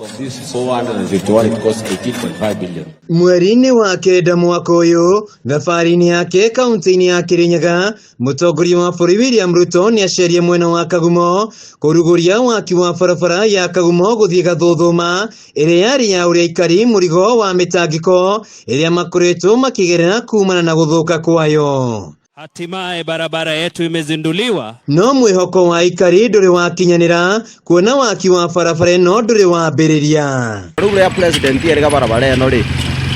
Of this 451, it costs 18.5 billion. Mweri-inĩ wa kenda mwaka ũyũ, thabarĩ-inĩ yake kaunti-inĩ ya Kirinyaga, mũtongoria wa bũrũri William Ruto nĩ acereire mwena wa Kagumo kũrugũria waki wa barabara ya Kagumo gũthiĩ Gathuthuma ĩrĩa yarĩ ya ũrĩa aikari mũrigo wa mĩtangĩko ĩrĩa makoretwo makĩgerera kumana na gũthũka kwayo. Hatimaye barabara yetu imezinduliwa. No mwĩhoko wa aikari ndũrĩ wakinyanĩra kuona waki wa barabara ĩno ndũrĩ wambĩrĩria. Rĩu rĩa president erĩga barabara ĩno rĩ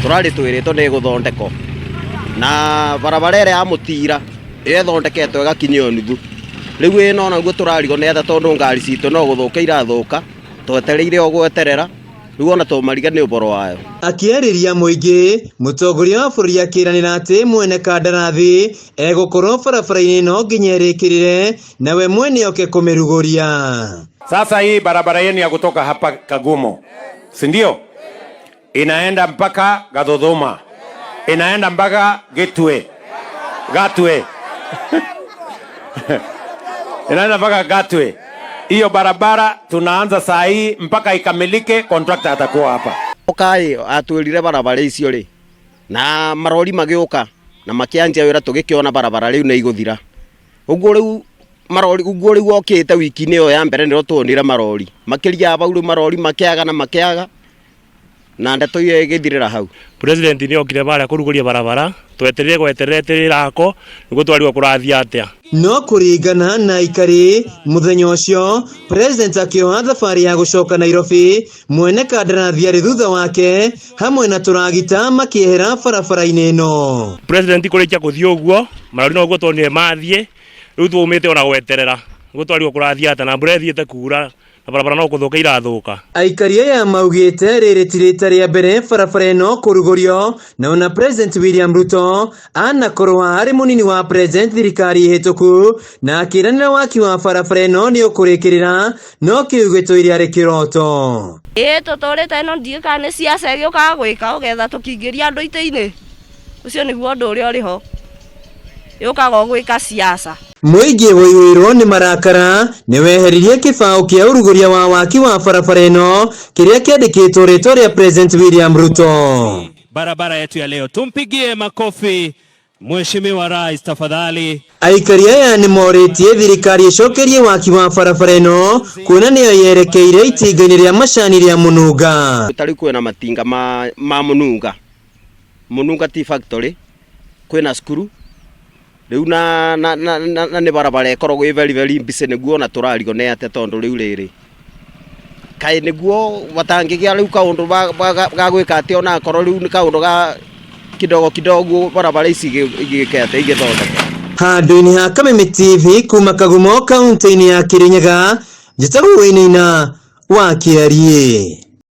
tũrarĩ twĩrĩtwo nĩ gũthondekwo na barabara ĩrĩa ya mũtira ĩthondeketwo ĩgakinyio nuthu. Rĩu ĩno naguo tũrarigwo nĩ atha tondũ ngari citũ no gũthũka irathũka twetereire o gweterera rĩu ona tũmariga nĩ ũboro wayo. Akĩarĩria mũingĩ, mũtongoria wa bũrũri akĩranĩra atĩ mwene kandarathi egũkorwo barabara-inĩ ĩno nginya ĩrĩkĩrĩre nawe mwene oke kũmĩrugũria. Sasa hii barabara yenu ya kutoka hapa Kagumo, si ndio? Inaenda mpaka Gathuthuma, inaenda mpaka Gatwe inaenda mpaka Gatwe. Hiyo barabara tunaanza saa hii mpaka ikamilike, contractor atakuwa hapa. Okai atwirire barabara icio ri na marori magĩũka na makĩanjia wĩra tũgĩkĩona barabara rĩu nĩ igũthira. Ũguo rĩu marori ũguo rĩu okĩte wiki-inĩ ĩyo ya mbere nĩro tuonire marori makĩria bau rĩu marori makĩaga na ndeto iyo ĩgĩthirĩra hau. President nĩ okire bara kũrugũria barabara tweterere ako nĩguo twarirwo kũrathia atĩa. No kũringana na aikari mũthenya ũcio president akĩoha thabarĩ ya gũcoka Nairobi, mwene kandarathi arĩ thutha wake hamwe na tũragita makĩehera barabara-inĩ ĩno. President kũrĩkia gũthiĩ ũguo marori no ũguo tuonire mathiĩ rĩu tũmĩte ona gweterera nĩguo twarirwo kũrathia atĩa na mbura ĩthiĩte kuura na barabara no gũthũka irathũka. Aikari aya maugĩte rĩrĩ ti rita rĩa mbere barabara ĩno kũrugũrio na ona President William Ruto anakorwo arĩ mũnini wa president thirikari hĩtũku na akĩranĩra waki wa barabara ĩno nĩ ũkũrĩkĩrĩra no kiugĩtwo iria arĩ kĩroto. Tũtũrĩte ĩno ndiũka nĩ ciaca gĩũkaga gwĩka ũgetha tũkingĩria andũ itĩ-inĩ ũcio nĩguo ũndũ ũrĩa ũrĩ ho yũkaga gwĩka ciaca. Mũingĩ woirwo nĩ marakara nĩ weheririe kĩbaũ kĩa ũrugũria wa waki wa barabara ĩno kĩrĩa kĩandĩkĩtwo rĩtwa rĩa President William Ruto. Barabara yetu ya leo tumpigie makofi Mheshimiwa Rais tafadhali. Aikari aya nĩ morĩtie thirikari ĩcokerie waki wa barabara ĩno kuona nĩyo yerekeire itinga-inĩ rĩa macani rĩa Mũnunga. Tarĩ kwĩna matinga ma Mũnunga Tea Factory kwĩna cukuru rĩu na nĩ barabara ĩkoragwo ĩ very busy nĩguo na tũrarigwo nĩ atĩa tondũ rĩu rĩrĩ kaĩ nĩguo batangĩgĩa rĩu kaũndũ ga gwĩka atĩ ona akorwo rĩu nĩ kaũndũ ga kidogo barabara ici igĩkete igĩthondeka. Handũ-inĩ ha Kameme TV kuma Kagumo kaunti-inĩ ya Kirinyaga, njĩtagwo Wĩinaina wa Kĩarie.